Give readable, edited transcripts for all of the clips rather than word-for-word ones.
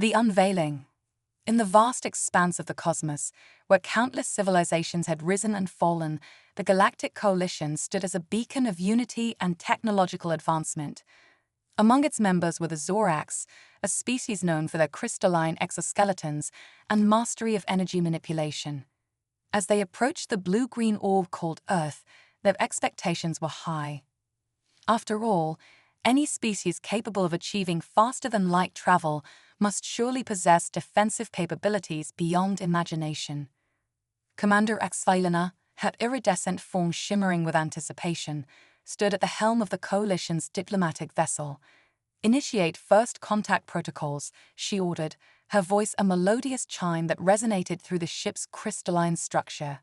The unveiling. In the vast expanse of the cosmos, where countless civilizations had risen and fallen, the Galactic Coalition stood as a beacon of unity and technological advancement. Among its members were the Zorax, a species known for their crystalline exoskeletons and mastery of energy manipulation. As they approached the blue-green orb called Earth, their expectations were high. After all, any species capable of achieving faster-than-light travel must surely possess defensive capabilities beyond imagination. Commander Axvilena, her iridescent form shimmering with anticipation, stood at the helm of the Coalition's diplomatic vessel. "Initiate first contact protocols," she ordered, her voice a melodious chime that resonated through the ship's crystalline structure.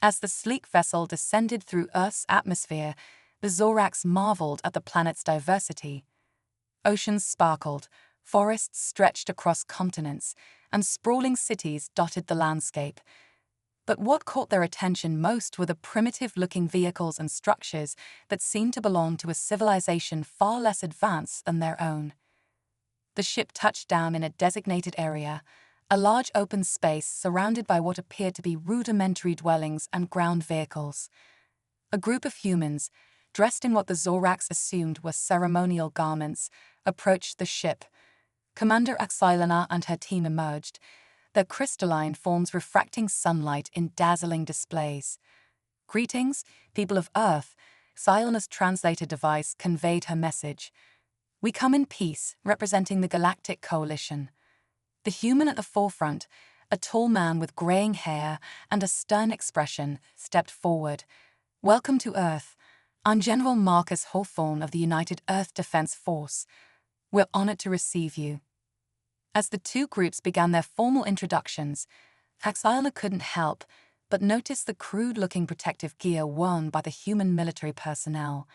As the sleek vessel descended through Earth's atmosphere, the Zorax marveled at the planet's diversity. Oceans sparkled, forests stretched across continents, and sprawling cities dotted the landscape. But what caught their attention most were the primitive-looking vehicles and structures that seemed to belong to a civilization far less advanced than their own. The ship touched down in a designated area, a large open space surrounded by what appeared to be rudimentary dwellings and ground vehicles. A group of humans, dressed in what the Zorax assumed were ceremonial garments, approached the ship. Commander Axvilena and her team emerged, their crystalline forms refracting sunlight in dazzling displays. "Greetings, people of Earth," Xylena's translator device conveyed her message. "We come in peace, representing the Galactic Coalition." The human at the forefront, a tall man with graying hair and a stern expression, stepped forward. "Welcome to Earth. I'm General Marcus Hawthorne of the United Earth Defense Force. We're honored to receive you." As the two groups began their formal introductions, Axvilena couldn't help but notice the crude-looking protective gear worn by the human military personnel.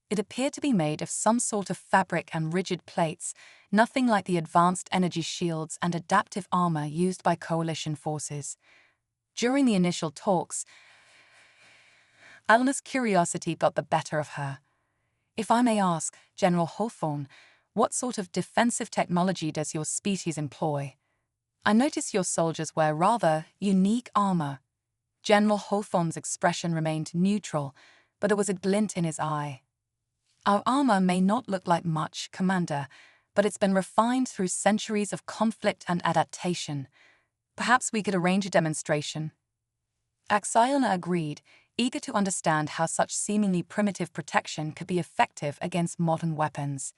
It appeared to be made of some sort of fabric and rigid plates, nothing like the advanced energy shields and adaptive armor used by Coalition forces. During the initial talks, Xylena's curiosity got the better of her. "If I may ask, General Hawthorne, what sort of defensive technology does your species employ? I notice your soldiers wear rather unique armor." General Hawthorne's expression remained neutral, but there was a glint in his eye. "Our armor may not look like much, Commander, but it's been refined through centuries of conflict and adaptation. Perhaps we could arrange a demonstration." Axvilena agreed, eager to understand how such seemingly primitive protection could be effective against modern weapons.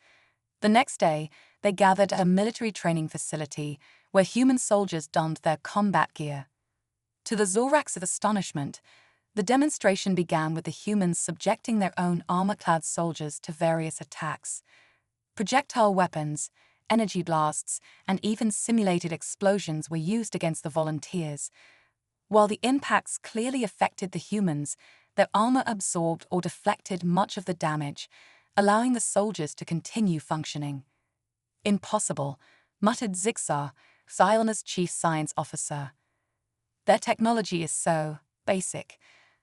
The next day, they gathered at a military training facility where human soldiers donned their combat gear. To the Zorax's astonishment, the demonstration began with the humans subjecting their own armor-clad soldiers to various attacks. Projectile weapons, energy blasts, and even simulated explosions were used against the volunteers. While the impacts clearly affected the humans, their armor absorbed or deflected much of the damage, allowing the soldiers to continue functioning. "Impossible," muttered Zixar, Xylena's chief science officer. "Their technology is so basic.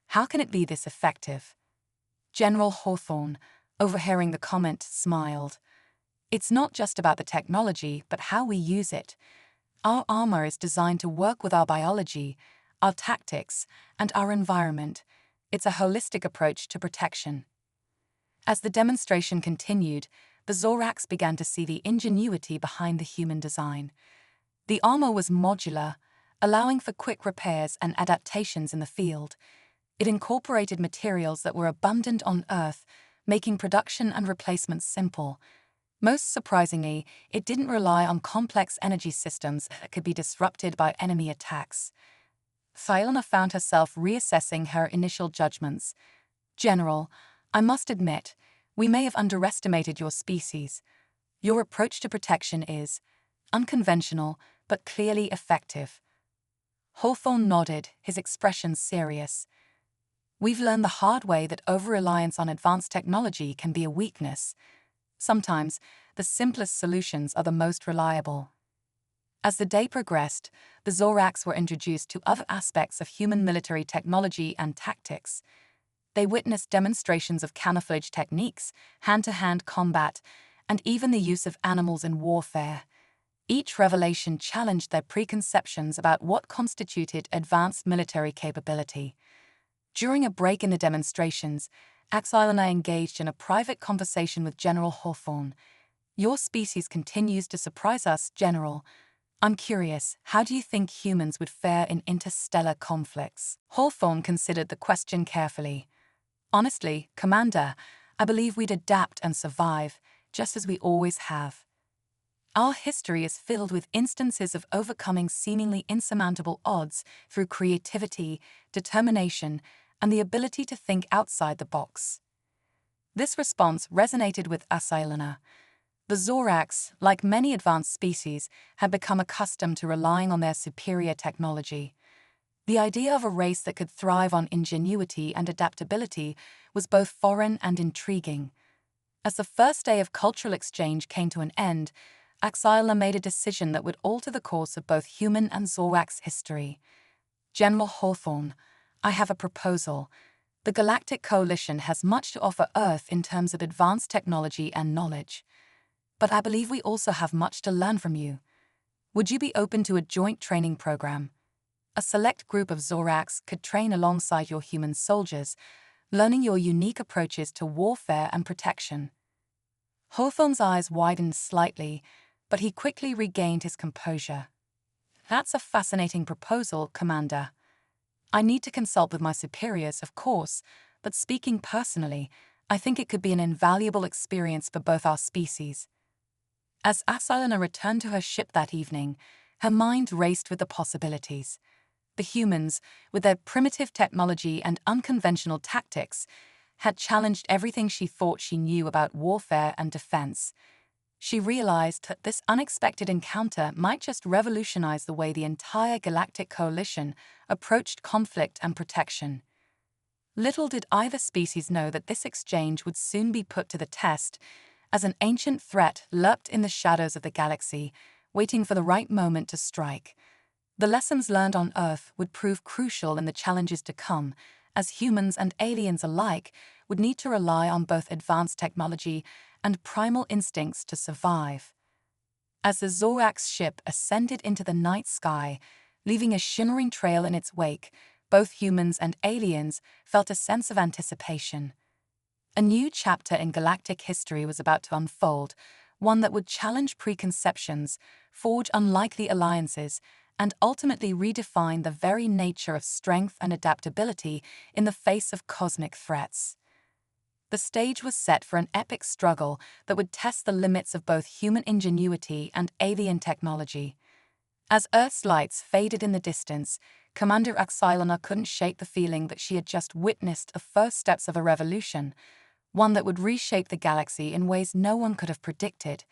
How can it be this effective?" General Hawthorne, overhearing the comment, smiled. "It's not just about the technology, but how we use it. Our armor is designed to work with our biology, our tactics, and our environment. It's a holistic approach to protection." As the demonstration continued, the Zorax began to see the ingenuity behind the human design. The armor was modular, allowing for quick repairs and adaptations in the field. It incorporated materials that were abundant on Earth, making production and replacement simple. Most surprisingly, it didn't rely on complex energy systems that could be disrupted by enemy attacks. Xylena found herself reassessing her initial judgments. "General, I must admit, we may have underestimated your species. Your approach to protection is unconventional, but clearly effective." Hawthorne nodded, his expression serious. "We've learned the hard way that over-reliance on advanced technology can be a weakness. Sometimes, the simplest solutions are the most reliable." As the day progressed, the Zorax were introduced to other aspects of human military technology and tactics. They witnessed demonstrations of camouflage techniques, hand-to-hand combat, and even the use of animals in warfare. Each revelation challenged their preconceptions about what constituted advanced military capability. During a break in the demonstrations, Axile and I engaged in a private conversation with General Hawthorne. "Your species continues to surprise us, General. I'm curious, how do you think humans would fare in interstellar conflicts?" Hawthorne considered the question carefully. "Honestly, Commander, I believe we'd adapt and survive, just as we always have. Our history is filled with instances of overcoming seemingly insurmountable odds through creativity, determination, and the ability to think outside the box." This response resonated with Asailana. The Zorax, like many advanced species, had become accustomed to relying on their superior technology. The idea of a race that could thrive on ingenuity and adaptability was both foreign and intriguing. As the first day of cultural exchange came to an end, Axila made a decision that would alter the course of both human and Zorax history. "General Hawthorne, I have a proposal. The Galactic Coalition has much to offer Earth in terms of advanced technology and knowledge. But I believe we also have much to learn from you. Would you be open to a joint training program? A select group of Zorax could train alongside your human soldiers, learning your unique approaches to warfare and protection." Hawthorne's eyes widened slightly, but he quickly regained his composure. "That's a fascinating proposal, Commander. I need to consult with my superiors, of course, but speaking personally, I think it could be an invaluable experience for both our species." As Asailana returned to her ship that evening, her mind raced with the possibilities. The humans, with their primitive technology and unconventional tactics, had challenged everything she thought she knew about warfare and defense. She realized that this unexpected encounter might just revolutionize the way the entire Galactic Coalition approached conflict and protection. Little did either species know that this exchange would soon be put to the test, as an ancient threat lurked in the shadows of the galaxy, waiting for the right moment to strike. The lessons learned on Earth would prove crucial in the challenges to come, as humans and aliens alike would need to rely on both advanced technology and primal instincts to survive. As the Zorax ship ascended into the night sky, leaving a shimmering trail in its wake, both humans and aliens felt a sense of anticipation. A new chapter in galactic history was about to unfold, one that would challenge preconceptions, forge unlikely alliances, and ultimately redefine the very nature of strength and adaptability in the face of cosmic threats. The stage was set for an epic struggle that would test the limits of both human ingenuity and alien technology. As Earth's lights faded in the distance, Commander Axilana couldn't shake the feeling that she had just witnessed the first steps of a revolution, one that would reshape the galaxy in ways no one could have predicted.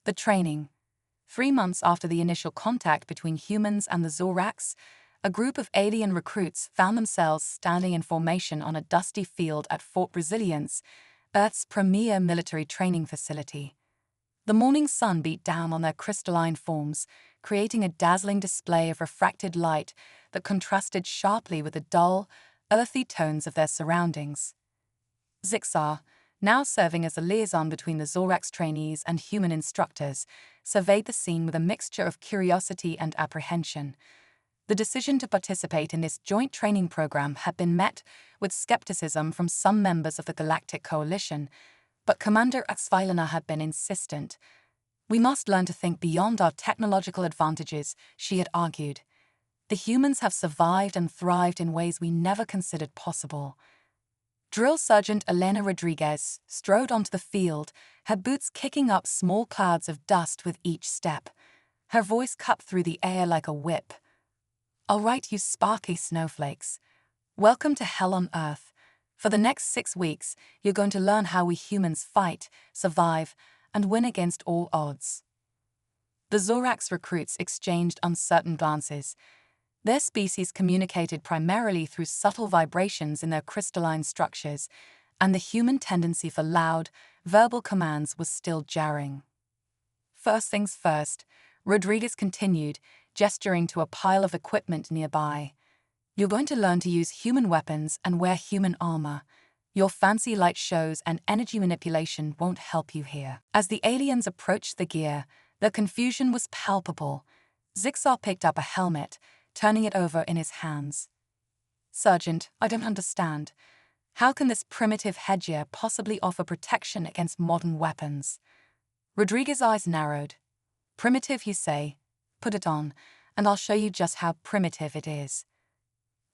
The training. 3 months after the initial contact between humans and the Zorax, a group of alien recruits found themselves standing in formation on a dusty field at Fort Resilience, Earth's premier military training facility. The morning sun beat down on their crystalline forms, creating a dazzling display of refracted light that contrasted sharply with the dull, earthy tones of their surroundings. Zixar, now serving as a liaison between the Zorax trainees and human instructors, surveyed the scene with a mixture of curiosity and apprehension. The decision to participate in this joint training program had been met with skepticism from some members of the Galactic Coalition, but Commander Axvilana had been insistent. "We must learn to think beyond our technological advantages," she had argued. "The humans have survived and thrived in ways we never considered possible." Drill Sergeant Elena Rodriguez strode onto the field, her boots kicking up small clouds of dust with each step. Her voice cut through the air like a whip. "All right, you sparky snowflakes. Welcome to hell on Earth. For the next 6 weeks, you're going to learn how we humans fight, survive, and win against all odds." The Zorax recruits exchanged uncertain glances. Their species communicated primarily through subtle vibrations in their crystalline structures, and the human tendency for loud, verbal commands was still jarring. "First things first," Rodriguez continued, gesturing to a pile of equipment nearby. "You're going to learn to use human weapons and wear human armor. Your fancy light shows and energy manipulation won't help you here." As the aliens approached the gear, The confusion was palpable. Zixar picked up a helmet, turning it over in his hands. "Sergeant, I don't understand. How can this primitive headgear possibly offer protection against modern weapons?" Rodriguez's eyes narrowed. "Primitive, you say? Put it on, and I'll show you just how primitive it is."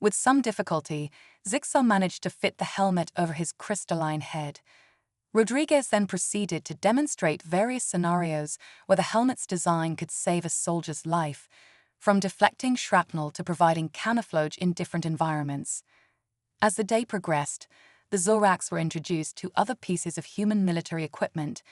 With some difficulty, Zixar managed to fit the helmet over his crystalline head. Rodriguez then proceeded to demonstrate various scenarios where the helmet's design could save a soldier's life, from deflecting shrapnel to providing camouflage in different environments. As the day progressed, the Zoraks were introduced to other pieces of human military equipment.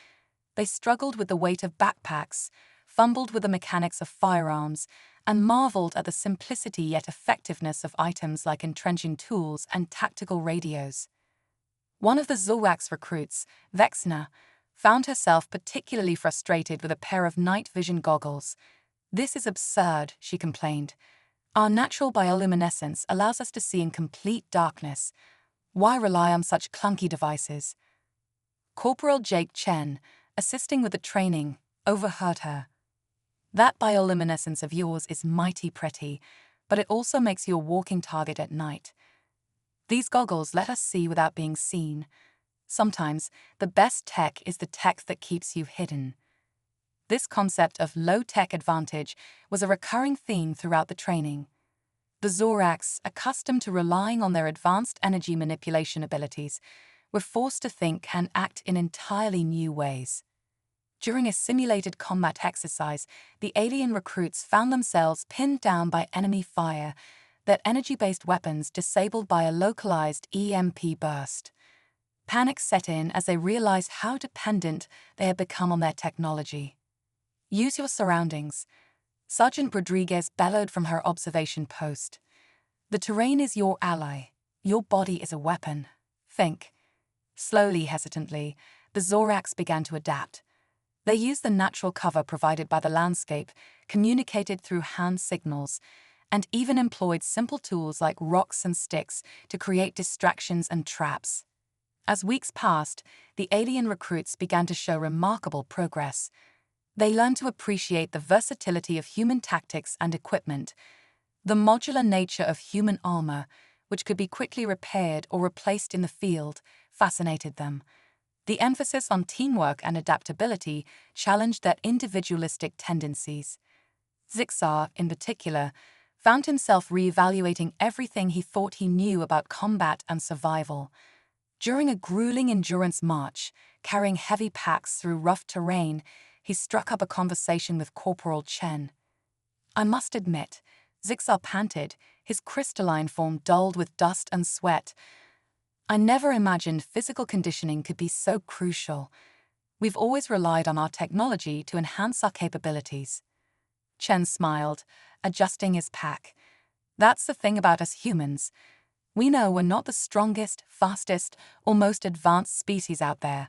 They struggled with the weight of backpacks, fumbled with the mechanics of firearms, and marveled at the simplicity yet effectiveness of items like entrenching tools and tactical radios. One of the Zoraks recruits, Vexna, found herself particularly frustrated with a pair of night vision goggles. "This is absurd," she complained. "Our natural bioluminescence allows us to see in complete darkness. Why rely on such clunky devices?" Corporal Jake Chen, assisting with the training, overheard her. "That bioluminescence of yours is mighty pretty, but it also makes you a walking target at night. These goggles let us see without being seen. Sometimes, the best tech is the tech that keeps you hidden." This concept of low-tech advantage was a recurring theme throughout the training. The Zoraks, accustomed to relying on their advanced energy manipulation abilities, were forced to think and act in entirely new ways. During a simulated combat exercise, the alien recruits found themselves pinned down by enemy fire, their energy-based weapons disabled by a localized EMP burst. Panic set in as they realized how dependent they had become on their technology. "Use your surroundings," Sergeant Rodriguez bellowed from her observation post. "The terrain is your ally. Your body is a weapon. Think." Slowly, hesitantly, the Zoraks began to adapt. They used the natural cover provided by the landscape, communicated through hand signals, and even employed simple tools like rocks and sticks to create distractions and traps. As weeks passed, the alien recruits began to show remarkable progress. They learned to appreciate the versatility of human tactics and equipment. The modular nature of human armor, which could be quickly repaired or replaced in the field, fascinated them. The emphasis on teamwork and adaptability challenged their individualistic tendencies. Zixar, in particular, found himself re-evaluating everything he thought he knew about combat and survival. During a grueling endurance march, carrying heavy packs through rough terrain, he struck up a conversation with Corporal Chen. "I must admit," Zixar panted, his crystalline form dulled with dust and sweat, "I never imagined physical conditioning could be so crucial. We've always relied on our technology to enhance our capabilities." Chen smiled, adjusting his pack. "That's the thing about us humans. We know we're not the strongest, fastest, or most advanced species out there.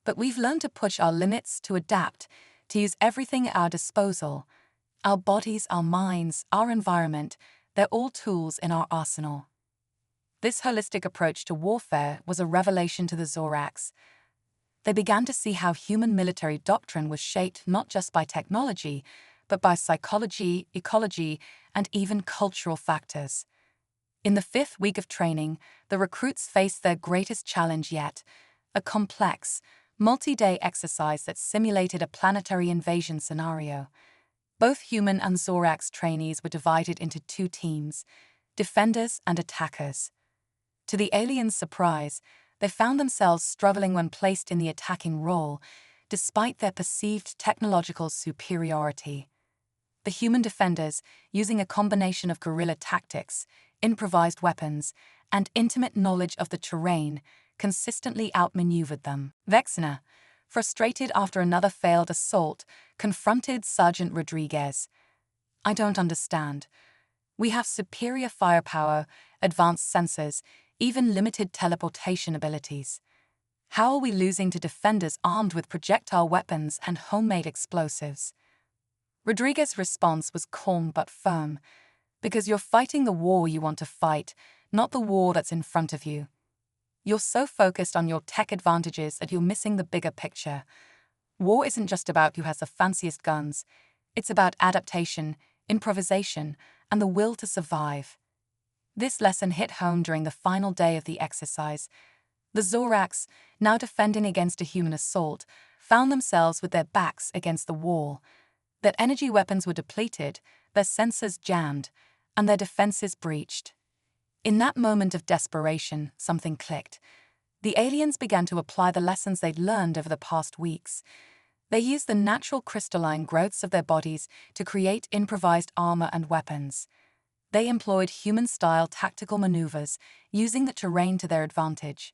But we've learned to push our limits, to adapt, to use everything at our disposal. Our bodies, our minds, our environment, they're all tools in our arsenal." This holistic approach to warfare was a revelation to the Zoraks. They began to see how human military doctrine was shaped not just by technology, but by psychology, ecology, and even cultural factors. In the 5th week of training, the recruits faced their greatest challenge yet, a complex, multi-day exercise that simulated a planetary invasion scenario. Both human and Zoraks trainees were divided into 2 teams, defenders and attackers. To the aliens' surprise, they found themselves struggling when placed in the attacking role, despite their perceived technological superiority. The human defenders, using a combination of guerrilla tactics, improvised weapons, and intimate knowledge of the terrain, consistently outmaneuvered them. Vexna, frustrated after another failed assault, confronted Sergeant Rodriguez. "I don't understand. We have superior firepower, advanced sensors, even limited teleportation abilities. How are we losing to defenders armed with projectile weapons and homemade explosives?" Rodriguez's response was calm but firm. "Because you're fighting the war you want to fight, not the war that's in front of you. You're so focused on your tech advantages that you're missing the bigger picture. War isn't just about who has the fanciest guns. It's about adaptation, improvisation, and the will to survive. This lesson hit home during the final day of the exercise. The Zorax, now defending against a human assault, found themselves with their backs against the wall. Their energy weapons were depleted, their sensors jammed, and their defenses breached. In that moment of desperation, something clicked. The aliens began to apply the lessons they'd learned over the past weeks. They used the natural crystalline growths of their bodies to create improvised armor and weapons. They employed human-style tactical maneuvers, using the terrain to their advantage.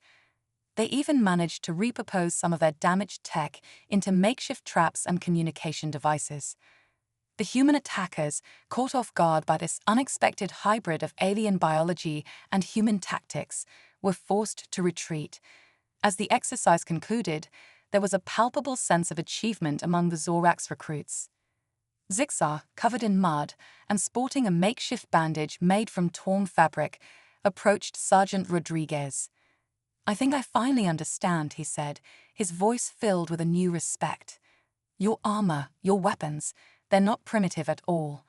They even managed to repurpose some of their damaged tech into makeshift traps and communication devices. The human attackers, caught off guard by this unexpected hybrid of alien biology and human tactics, were forced to retreat. As the exercise concluded, there was a palpable sense of achievement among the Zorax recruits. Zixar, covered in mud and sporting a makeshift bandage made from torn fabric, approached Sergeant Rodriguez. "I think I finally understand," he said, his voice filled with a new respect. "Your armor, your weapons, they're not primitive at all.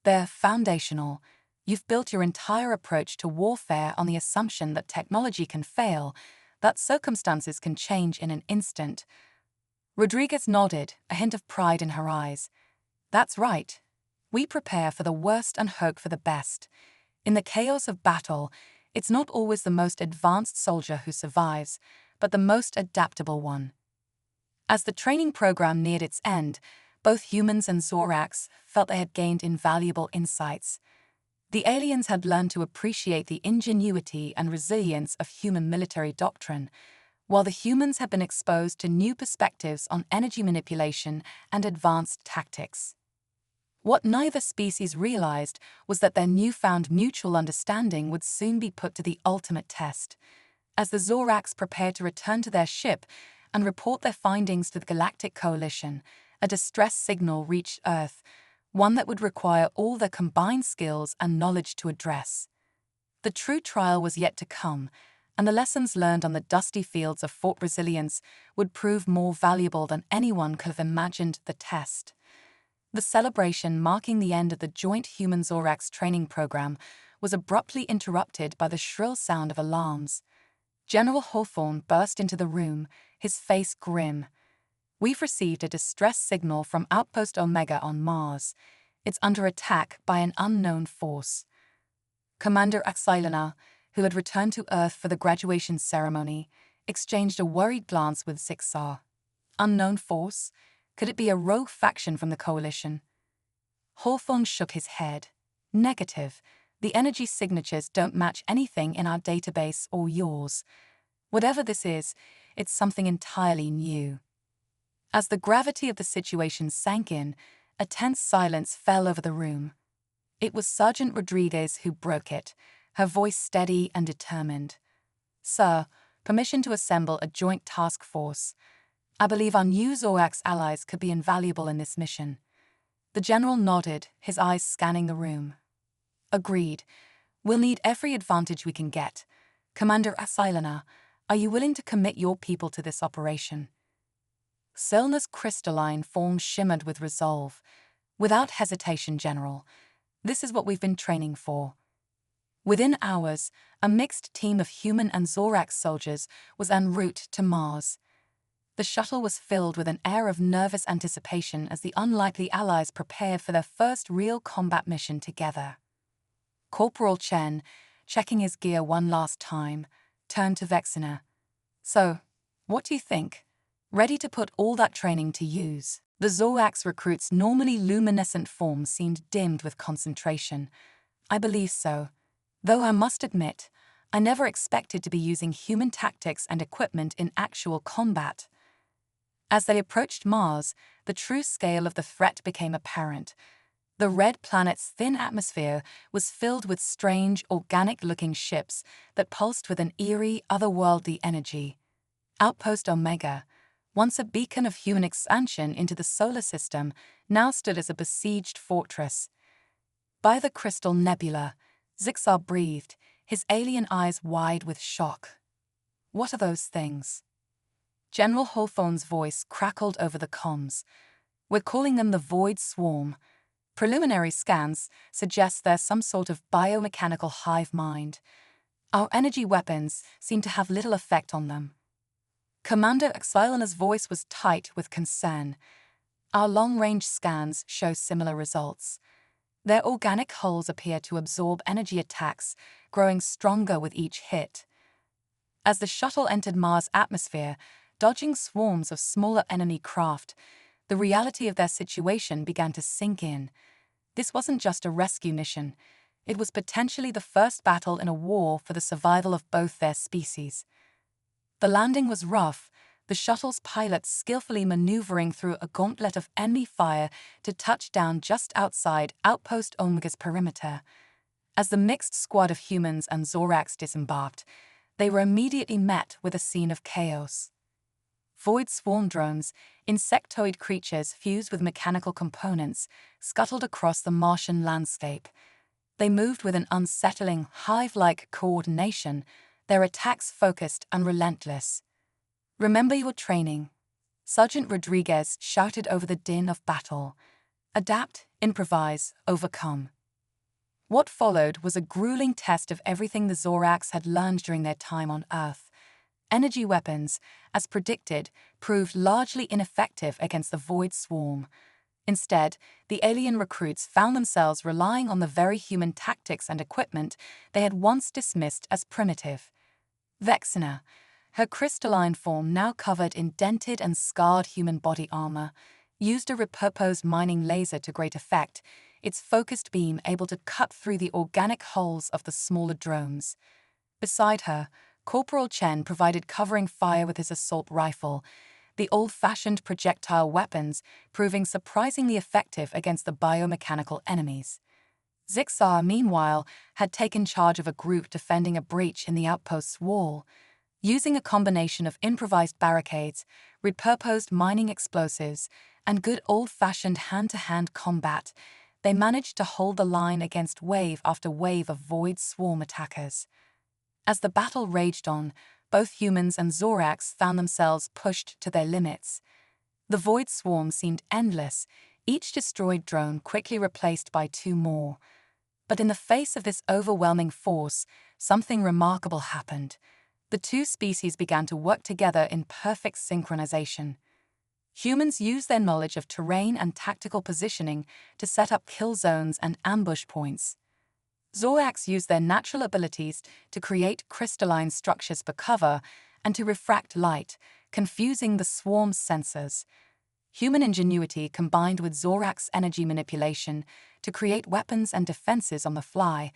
They're foundational. You've built your entire approach to warfare on the assumption that technology can fail, that circumstances can change in an instant." Rodriguez nodded, a hint of pride in her eyes. "That's right. We prepare for the worst and hope for the best. In the chaos of battle, it's not always the most advanced soldier who survives, but the most adaptable one." As the training program neared its end, both humans and Zorax felt they had gained invaluable insights. The aliens had learned to appreciate the ingenuity and resilience of human military doctrine, while the humans had been exposed to new perspectives on energy manipulation and advanced tactics. What neither species realized was that their newfound mutual understanding would soon be put to the ultimate test. As the Zorax prepared to return to their ship and report their findings to the Galactic Coalition, a distress signal reached Earth, one that would require all their combined skills and knowledge to address. The true trial was yet to come, and the lessons learned on the dusty fields of Fort Resilience would prove more valuable than anyone could have imagined the test. The celebration marking the end of the joint human-Zorax training program was abruptly interrupted by the shrill sound of alarms. General Hawthorne burst into the room, his face grim. "We've received a distress signal from Outpost Omega on Mars. It's under attack by an unknown force." Commander Axilana, who had returned to Earth for the graduation ceremony, exchanged a worried glance with Zixar. Unknown force? Could it be a rogue faction from the Coalition? Hawthorne shook his head. "Negative. The energy signatures don't match anything in our database or yours. Whatever this is, it's something entirely new." As the gravity of the situation sank in, a tense silence fell over the room. It was Sergeant Rodriguez who broke it, her voice steady and determined. "Sir, permission to assemble a joint task force. I believe our new Zorax allies could be invaluable in this mission." The general nodded, his eyes scanning the room. "Agreed. We'll need every advantage we can get. Commander Axilana, are you willing to commit your people to this operation?" Selna's crystalline form shimmered with resolve. "Without hesitation, General. This is what we've been training for." Within hours, a mixed team of human and Zorax soldiers was en route to Mars. The shuttle was filled with an air of nervous anticipation as the unlikely allies prepared for their first real combat mission together. Corporal Chen, checking his gear one last time, turned to Vexina. "So, what do you think? Ready to put all that training to use?" The Zorax recruit's normally luminescent form seemed dimmed with concentration. "I believe so. Though I must admit, I never expected to be using human tactics and equipment in actual combat." As they approached Mars, the true scale of the threat became apparent. The red planet's thin atmosphere was filled with strange, organic-looking ships that pulsed with an eerie, otherworldly energy. Outpost Omega, once a beacon of human expansion into the solar system, now stood as a besieged fortress. By the crystal nebula, Zixar breathed, his alien eyes wide with shock. "What are those things?" General Hawthorne's voice crackled over the comms. "We're calling them the Void Swarm. Preliminary scans suggest there's some sort of biomechanical hive mind. Our energy weapons seem to have little effect on them." Commander Xylena's voice was tight with concern. "Our long-range scans show similar results. Their organic hulls appear to absorb energy attacks, growing stronger with each hit." As the shuttle entered Mars' atmosphere, dodging swarms of smaller enemy craft, the reality of their situation began to sink in. This wasn't just a rescue mission. It was potentially the first battle in a war for the survival of both their species. The landing was rough, the shuttle's pilots skillfully maneuvering through a gauntlet of enemy fire to touch down just outside Outpost Omega's perimeter. As the mixed squad of humans and Zorax disembarked, they were immediately met with a scene of chaos. Void swarm drones, insectoid creatures fused with mechanical components, scuttled across the Martian landscape. They moved with an unsettling, hive-like coordination, their attacks focused and relentless. "Remember your training," Sergeant Rodriguez shouted over the din of battle. "Adapt, improvise, overcome." What followed was a grueling test of everything the Zorax had learned during their time on Earth. Energy weapons, as predicted, proved largely ineffective against the Void Swarm. Instead, the alien recruits found themselves relying on the very human tactics and equipment they had once dismissed as primitive. Vexina, her crystalline form now covered in dented and scarred human body armor, used a repurposed mining laser to great effect, its focused beam able to cut through the organic hulls of the smaller drones. Beside her, Corporal Chen provided covering fire with his assault rifle, the old-fashioned projectile weapons proving surprisingly effective against the biomechanical enemies. Zixar, meanwhile, had taken charge of a group defending a breach in the outpost's wall. Using a combination of improvised barricades, repurposed mining explosives, and good old-fashioned hand-to-hand combat, they managed to hold the line against wave after wave of Void Swarm attackers. As the battle raged on, both humans and Zorax found themselves pushed to their limits. The Void Swarm seemed endless, each destroyed drone quickly replaced by two more. But in the face of this overwhelming force, something remarkable happened. The two species began to work together in perfect synchronization. Humans used their knowledge of terrain and tactical positioning to set up kill zones and ambush points. Zorax used their natural abilities to create crystalline structures for cover and to refract light, confusing the swarm's sensors. Human ingenuity combined with Zorax energy manipulation to create weapons and defenses on the fly,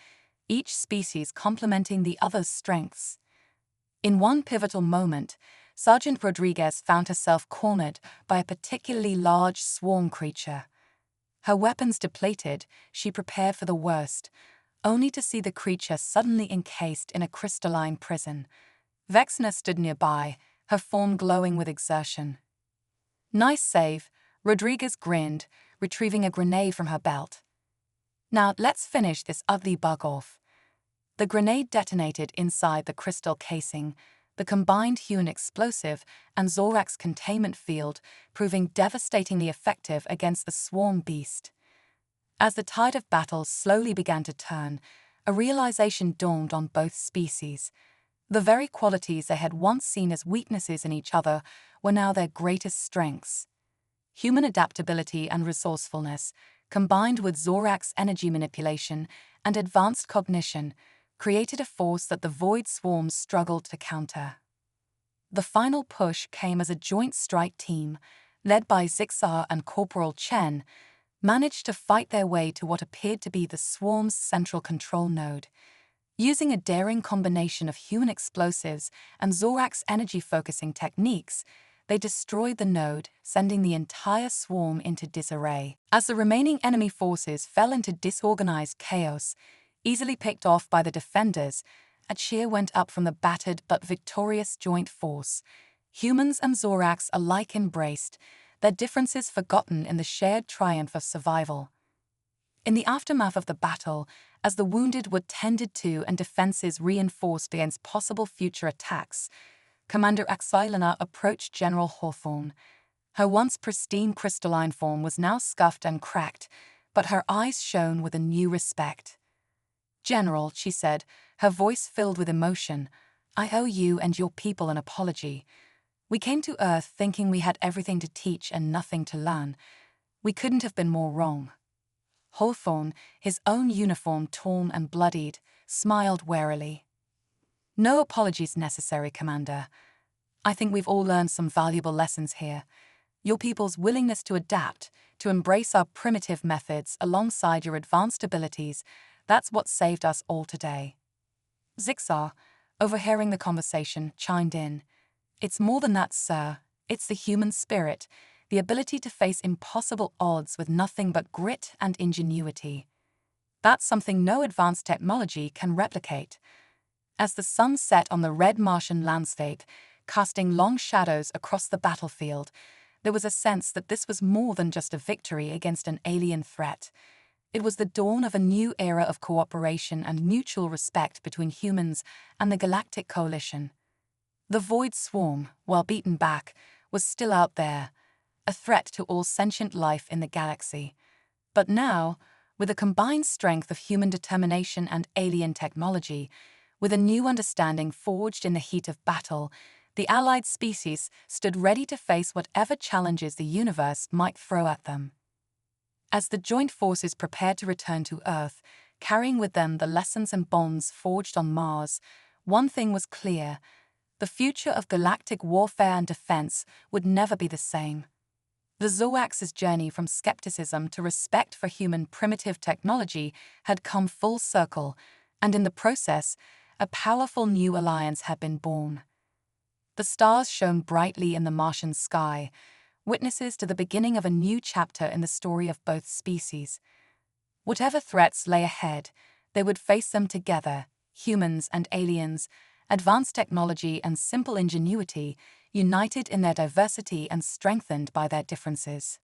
each species complementing the other's strengths. In one pivotal moment, Sergeant Rodriguez found herself cornered by a particularly large swarm creature. Her weapons depleted, she prepared for the worst, only to see the creature suddenly encased in a crystalline prison. Vexina stood nearby, her form glowing with exertion. "Nice save," Rodriguez grinned, retrieving a grenade from her belt. "Now let's finish this ugly bug off." The grenade detonated inside the crystal casing, the combined human explosive and Zorax containment field proving devastatingly effective against the swarm beast. As the tide of battle slowly began to turn, a realization dawned on both species. The very qualities they had once seen as weaknesses in each other were now their greatest strengths. Human adaptability and resourcefulness, combined with Zorax energy manipulation and advanced cognition, created a force that the Void Swarms struggled to counter. The final push came as a joint strike team, led by Zixar and Corporal Chen, managed to fight their way to what appeared to be the swarm's central control node. Using a daring combination of human explosives and Zorax energy-focusing techniques, they destroyed the node, sending the entire swarm into disarray. As the remaining enemy forces fell into disorganized chaos, easily picked off by the defenders, a cheer went up from the battered but victorious joint force. Humans and Zorax alike embraced, their differences forgotten in the shared triumph of survival. In the aftermath of the battle, as the wounded were tended to and defenses reinforced against possible future attacks, Commander Axilina approached General Hawthorne. Her once pristine crystalline form was now scuffed and cracked, but her eyes shone with a new respect. "General," she said, her voice filled with emotion, "I owe you and your people an apology. We came to Earth thinking we had everything to teach and nothing to learn. We couldn't have been more wrong." Hawthorne, his own uniform torn and bloodied, smiled warily. "No apologies necessary, Commander. I think we've all learned some valuable lessons here. Your people's willingness to adapt, to embrace our primitive methods alongside your advanced abilities, that's what saved us all today." Zixar, overhearing the conversation, chimed in. "It's more than that, sir. It's the human spirit, the ability to face impossible odds with nothing but grit and ingenuity. That's something no advanced technology can replicate." As the sun set on the red Martian landscape, casting long shadows across the battlefield, there was a sense that this was more than just a victory against an alien threat. It was the dawn of a new era of cooperation and mutual respect between humans and the Galactic Coalition. The Void Swarm, while beaten back, was still out there, a threat to all sentient life in the galaxy. But now, with the combined strength of human determination and alien technology, with a new understanding forged in the heat of battle, the allied species stood ready to face whatever challenges the universe might throw at them. As the joint forces prepared to return to Earth, carrying with them the lessons and bonds forged on Mars, one thing was clear: the future of galactic warfare and defense would never be the same. The Zoax's journey from skepticism to respect for human primitive technology had come full circle, and in the process, a powerful new alliance had been born. The stars shone brightly in the Martian sky, witnesses to the beginning of a new chapter in the story of both species. Whatever threats lay ahead, they would face them together, humans and aliens, advanced technology and simple ingenuity, united in their diversity and strengthened by their differences.